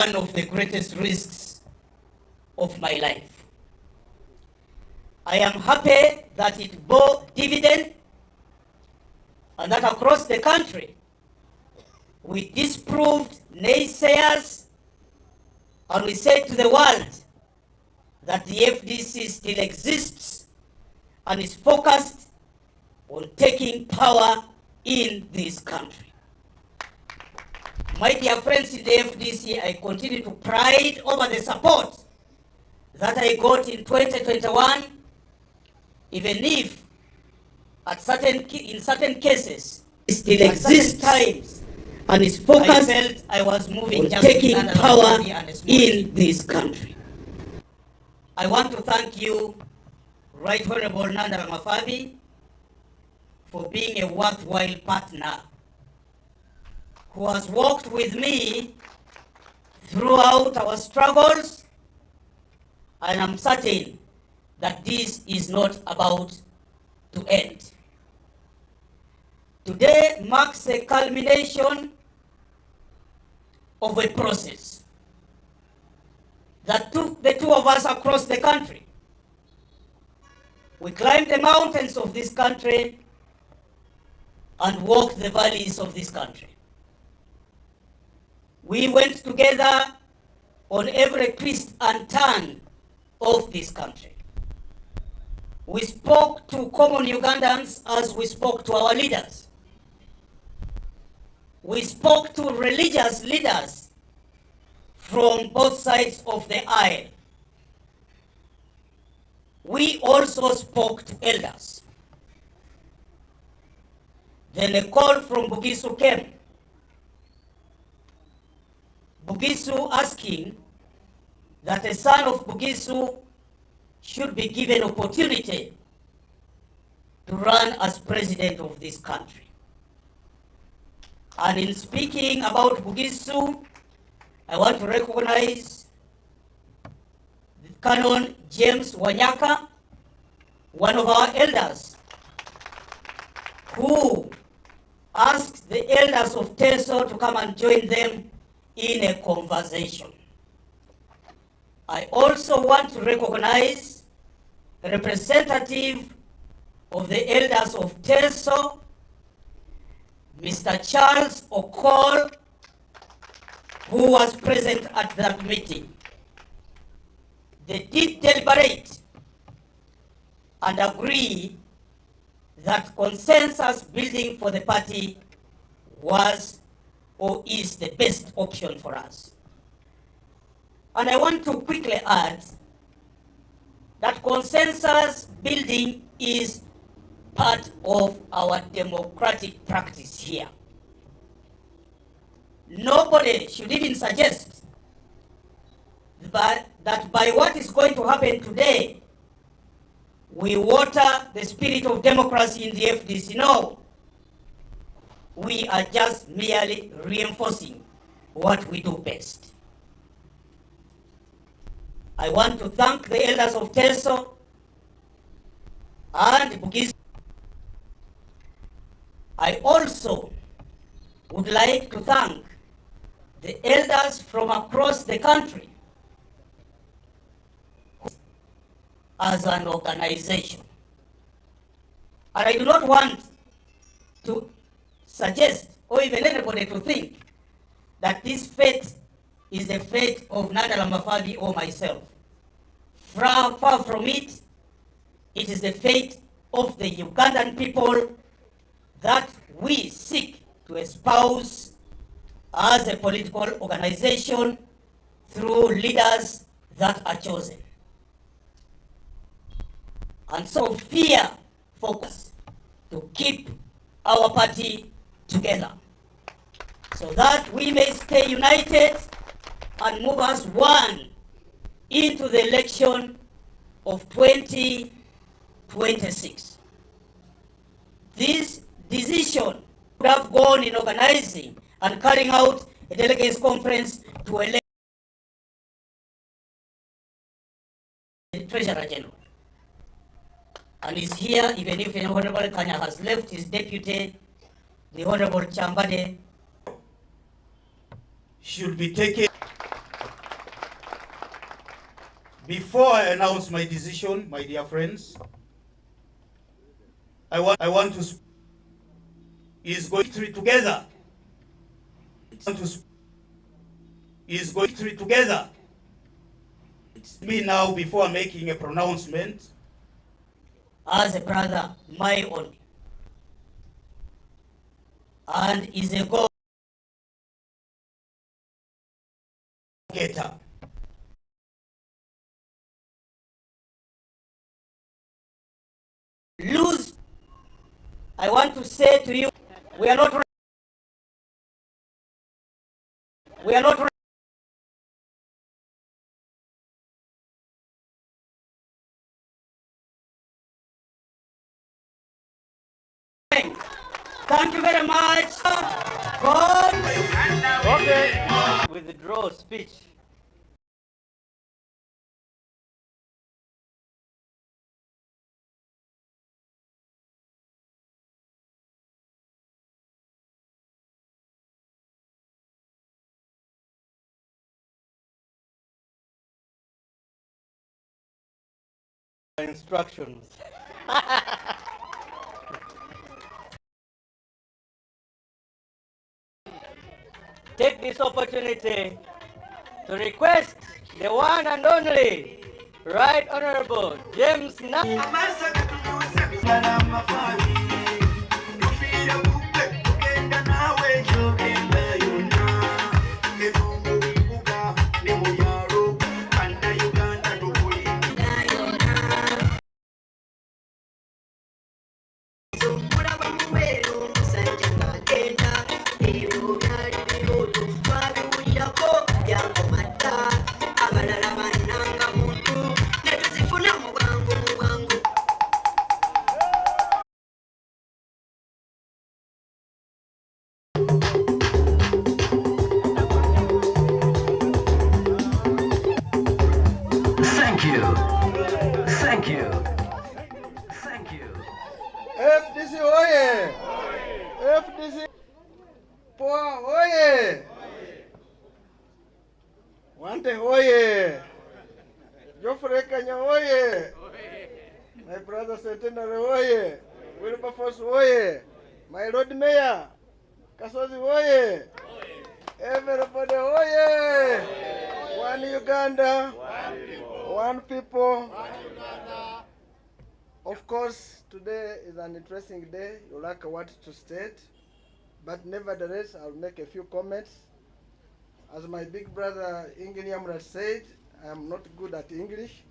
one of the greatest risks of my life. I am happy that it bore dividend and that across the country we disproved naysayers and we said to the world that the FDC still exists and is focused on taking power in this country. My dear friends in the FDC, I continue to pride over the support that I got in 2021, even if in certain cases it still exists times and is focused. I felt I was moving on just taking power in this country. I want to thank you, Right Honorable Nanda Mafabi, for being a worthwhile partner who has worked with me throughout our struggles, and I'm certain that this is not about to end. Today marks a culmination of a process that took the two of us across the country. We climbed the mountains of this country and walked the valleys of this country. We went together on every twist and turn of this country. We spoke to common Ugandans as we spoke to our leaders. We spoke to religious leaders from both sides of the aisle. We also spoke to elders. Then a call from Bugisu came. Bugisu asking that a son of Bugisu should be given opportunity to run as president of this country. And in speaking about Bugisu, I want to recognize Canon James Wanyaka, one of our elders, who asked the elders of Teso to come and join them in a conversation. I also want to recognize a representative of the elders of Teso, Mr. Charles Okol, who was present at that meeting. They did deliberate and agree that consensus building for the party was or is the best option for us. And I want to quickly add that consensus building is part of our democratic practice here. Nobody should even suggest that by what is going to happen today, we water the spirit of democracy in the FDC. No. We are just merely reinforcing what we do best. I want to thank the elders of Teso and Bugisu. I also would like to thank the elders from across the country as an organization. And I do not want to suggest or even anybody to think that this fate is the fate of Nanda Mafabi or myself. Far from it, it is the fate of the Ugandan people that we seek to espouse as a political organization through leaders that are chosen. And so fear focus to keep our party together so that we may stay united and move as one into the election of 2026. This decision would have gone in organizing and carrying out a delegates conference to elect the Treasurer General. And is here, even if the Honorable Kanya has left his deputy, the Honorable Chambade should be taken. Before I announce my decision, my dear friends, I want to is going victory together. Is going victory together. Me now before making a pronouncement. As a brother, my own, and is a go-getter. Lose. I want to say to you, we are not. We are not. Thank you very much. God. Okay. Withdraw speech. Instructions. Take this opportunity to request the one and only Right Honorable James Thank you. Thank you. Thank you. FDC oye! FDC Poa oye! Wante oye! Geoffrey Kanya oye! My brother Centenary oye! Wilberforce oye! My Lord Mayor Kasozi oye! Everybody oye! One Uganda, one people. Of course, today is an interesting day. You lack a word to state, but nevertheless, I'll make a few comments. As my big brother Ingeniamra said, I'm not good at English,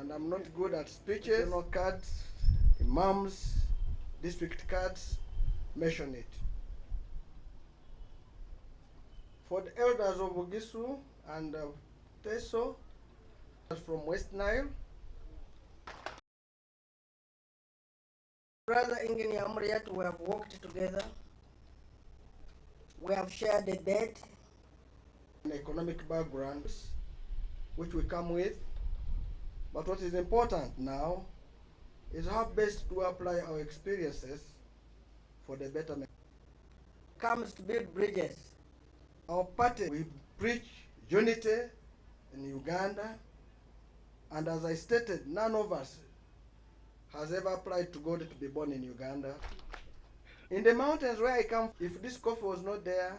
and I'm not good at speeches. Regional cards, imams, district cards, mention it. For the elders of Bugisu and Teso, from West Nile, Brother Ingeni Amriat, we have worked together. We have shared a bed, an economic background, which we come with. But what is important now is how best to apply our experiences for the betterment. Comes to build bridges. Our party, we preach unity in Uganda, and as I stated, none of us has ever applied to God to be born in Uganda. In the mountains where I come, if this coffee was not there,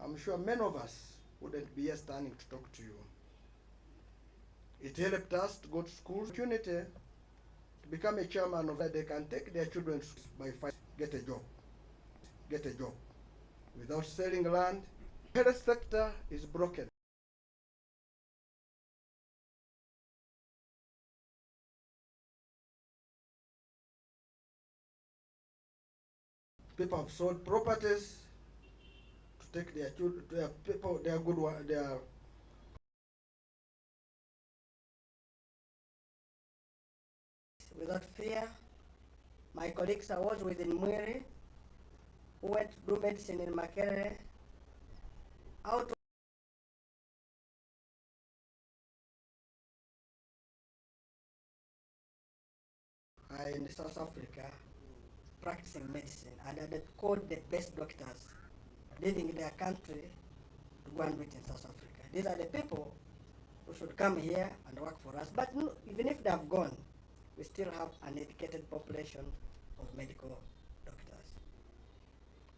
I'm sure many of us wouldn't be here standing to talk to you. It helped us to go to school, opportunity to become a chairman of that they can take their children by fight, get a job. Without selling land, the health sector is broken. People have sold properties to take their children, their people, their good one, their without fear. My colleagues I was within Mwiri, who went to do medicine in Makerere, out in South Africa practicing medicine, and they called the best doctors leaving their country to go and do it in South Africa. These are the people who should come here and work for us. But no, even if they have gone, we still have an educated population of medical doctors.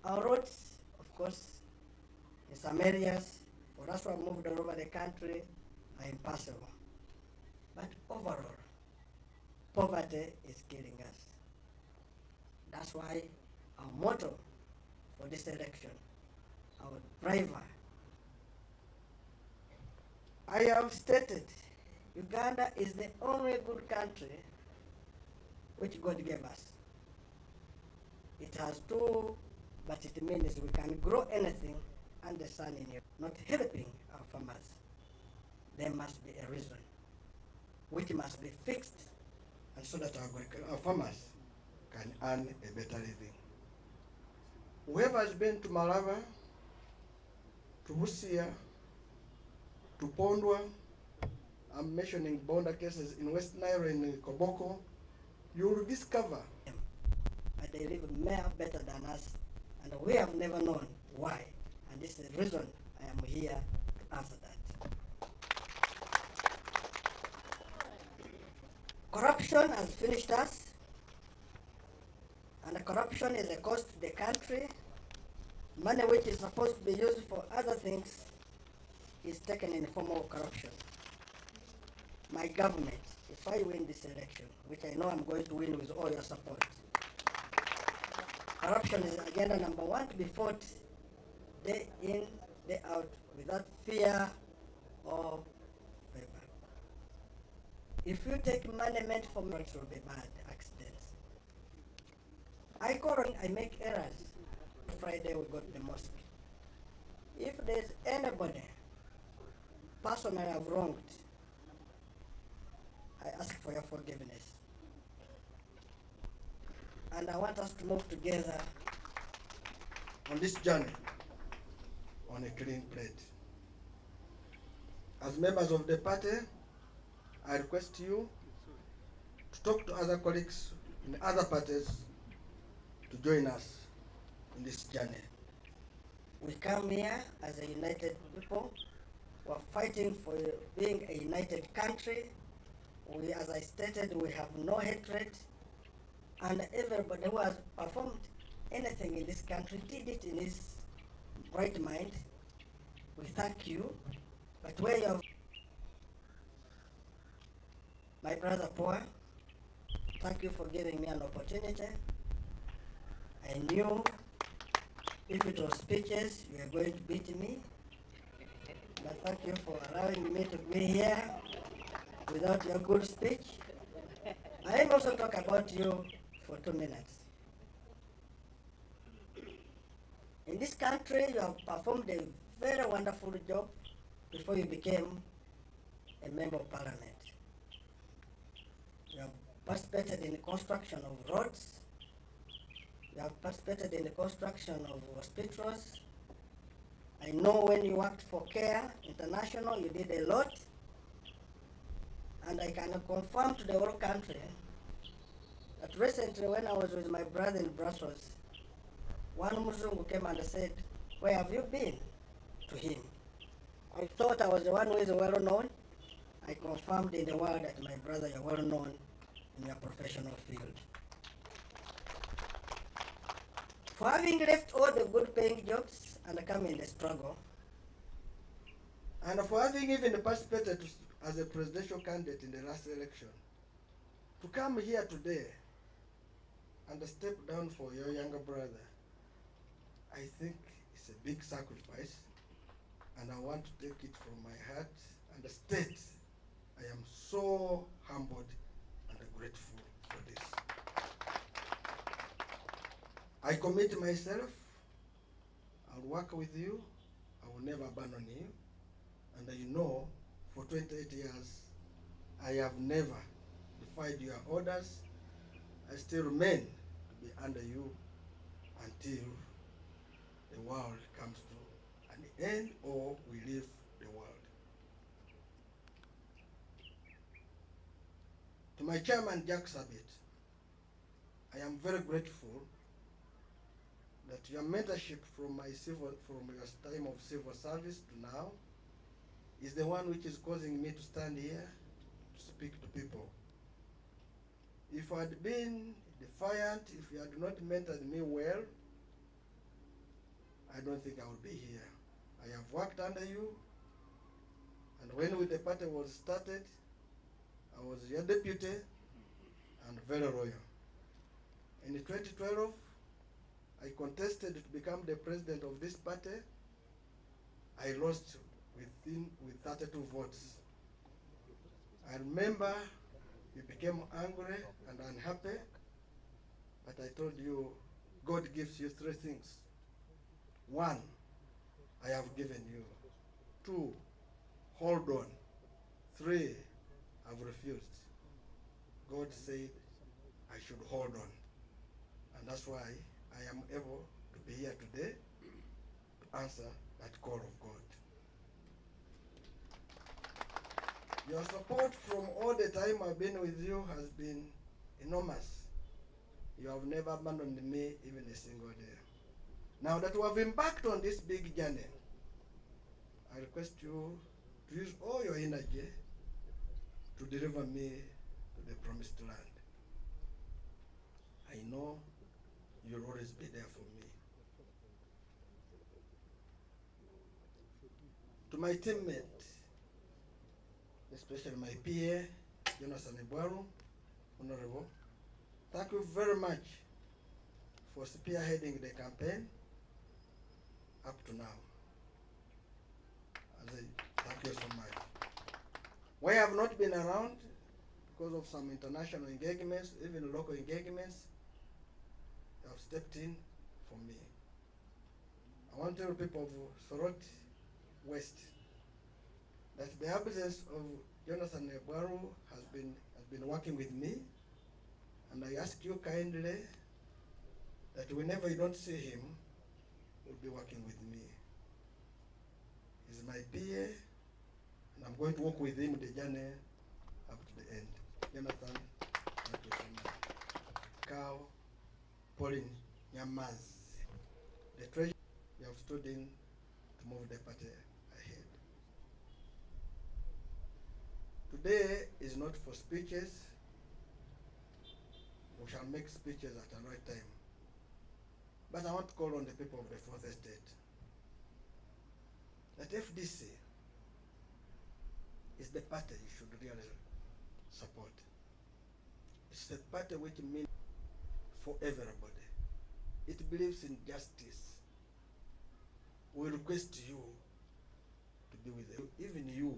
Our roads, of course, in some areas, for us who have moved all over the country, are impassable. But overall, poverty is killing us. That's why our motto for this election, our driver, I have stated, Uganda is the only good country which God gave us. It has two, but it means we can grow anything under the sun in it. Not helping our farmers. There must be a reason, which must be fixed, and so that our farmers can earn a better living. Whoever has been to Malava, to Busia, to Pondwa, I'm mentioning border cases in West Nile and in Koboko, you will discover that they live better than us, and we have never known why. And this is the reason I am here to answer that. Corruption has finished us, and corruption is a cost to the country. Money which is supposed to be used for other things is taken in the form of corruption. My government, if I win this election, which I know I'm going to win with all your support, corruption is agenda number one to be fought day in, day out, without fear or favor. If you take money meant for me, it will be bad accidents. I make errors. Friday we go to the mosque. If there's anybody personally I've wronged, I ask for your forgiveness. And I want us to move together on this journey on a clean plate. As members of the party, I request you to talk to other colleagues in other parties to join us in this journey. We come here as a united people. We're fighting for being a united country. We, as I stated, we have no hatred, and everybody who has performed anything in this country did it in his right mind. We thank you, but where you have my brother Poa, thank you for giving me an opportunity. I knew if it was speeches, you were going to beat me, but thank you for allowing me to be here without your good speech. I will also talk about you for 2 minutes. In this country, you have performed a very wonderful job before you became a member of parliament. You have participated in the construction of roads. You have participated in the construction of hospitals. I know when you worked for CARE International, you did a lot. And I can confirm to the whole country that recently when I was with my brother in Brussels, one Muzungu came and said, "Where have you been?" to him. I thought I was the one who is well known. I confirmed in the world that my brother, you're well known in your professional field. For having left all the good paying jobs and come in the struggle, and for having even participated as a presidential candidate in the last election, to come here today and step down for your younger brother, I think it's a big sacrifice, and I want to take it from my heart and state I am so humbled and grateful for this. I commit myself, I'll work with you, I will never abandon you, and you know, for 28 years, I have never defied your orders. I still remain to be under you until the world comes to an end or we leave the world. To my chairman, Jack Sabitt, I am very grateful that your mentorship from your time of civil service to now is the one which is causing me to stand here to speak to people. If I had been defiant, if you had not mentored me well, I don't think I would be here. I have worked under you, and when the party was started, I was your deputy and very loyal. In 2012, I contested to become the president of this party. I lost with 32 votes. I remember you became angry and unhappy, but I told you God gives you three things. One, I have given you. Two, hold on. Three, I've refused. God said I should hold on. And that's why I am able to be here today to answer that call of God. Your support from all the time I've been with you has been enormous. You have never abandoned me even a single day. Now that we have embarked on this big journey, I request you to use all your energy to deliver me to the promised land. I know you'll always be there for me. To my teammate, especially my PA, Jonathan Ebwaru, Honorable, thank you very much for spearheading the campaign up to now. Thank you so much. We have not been around because of some international engagements, even local engagements. You have stepped in for me. I want to tell people of Sorot West that the absence of Jonathan Ebwaru has been working with me, and I ask you kindly that whenever you don't see him, will be working with me. He's my PA, and I'm going to work with him the journey up to the end. Jonathan, thank you so much. Carl, Pauline, Nyamaz, the treasurer, you have stood in to move the party ahead. Today is not for speeches. We shall make speeches at the right time. But I want to call on the people of the Fourth Estate that FDC is the party you should really support. It's the party which means for everybody. It believes in justice. We request you to be with you, even you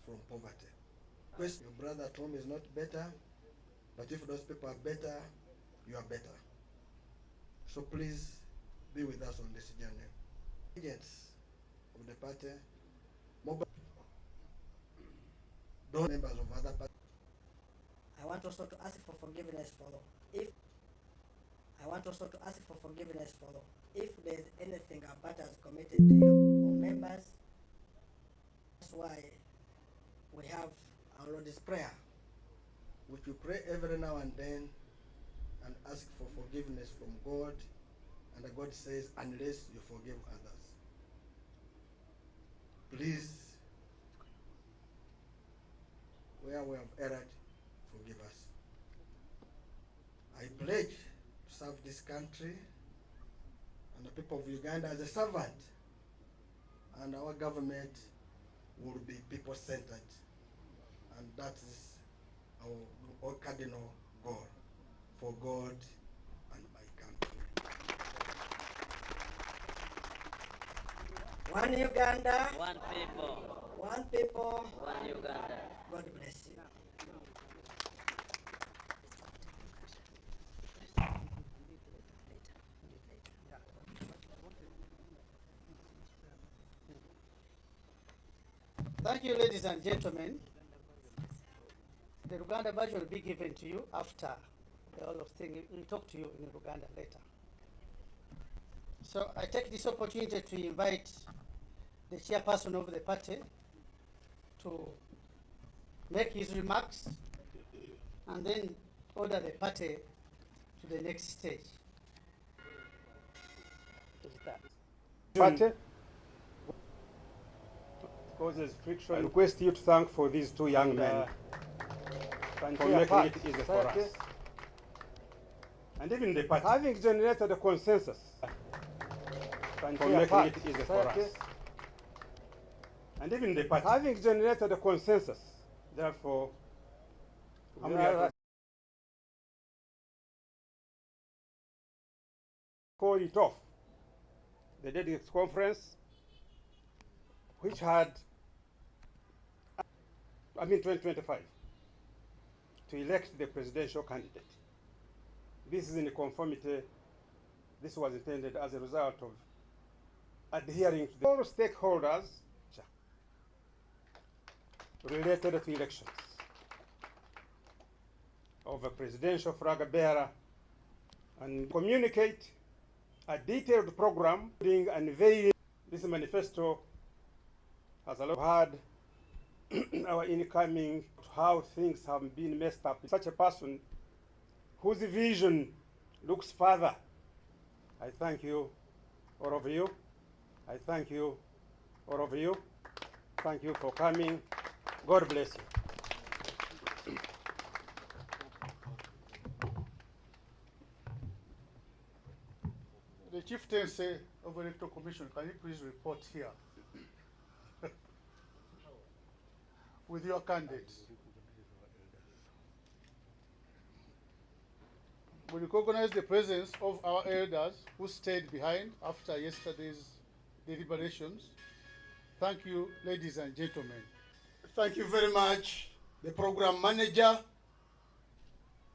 from poverty. Request your brother at home is not better, but if those people are better, you are better. So please be with us on this journey. Agents of the party, mobile, don't members of other parties. I want also to ask for forgiveness for if there's anything our party has committed to you or members. That's why we have our Lord's Prayer, which we pray every now and then and ask for forgiveness from God, and God says, unless you forgive others. Please, where we have erred, forgive us. I pledge to serve this country and the people of Uganda as a servant, and our government will be people-centered, and that is our cardinal goal for God and my country. One Uganda, One people, one people, one Uganda. God bless you. Thank you, ladies and gentlemen. The Uganda badge will be given to you after the whole of thing. We'll talk to you in Uganda later. So I take this opportunity to invite the chairperson of the party to make his remarks and then order the party to the next stage. Party. causes friction. I request you to thank for these two young men for making it easy for us. And even the party. Having generated a consensus for making it easy for us. And even the party. Having generated a consensus, therefore, we are call it off the delegates conference, which had, 2025, to elect the presidential candidate. This is in conformity. This was intended as a result of adhering to the all stakeholders related to elections of a presidential flag bearer and communicate a detailed program being unveiled. This manifesto has had our incoming, how things have been messed up. Such a person whose vision looks further. I thank you, all of you. I thank you, all of you. Thank you for coming. God bless you. The chieftaincy of Electoral Commission, can you please report here with your candidates? We recognize the presence of our elders who stayed behind after yesterday's deliberations. Thank you, ladies and gentlemen. Thank you very much, the program manager,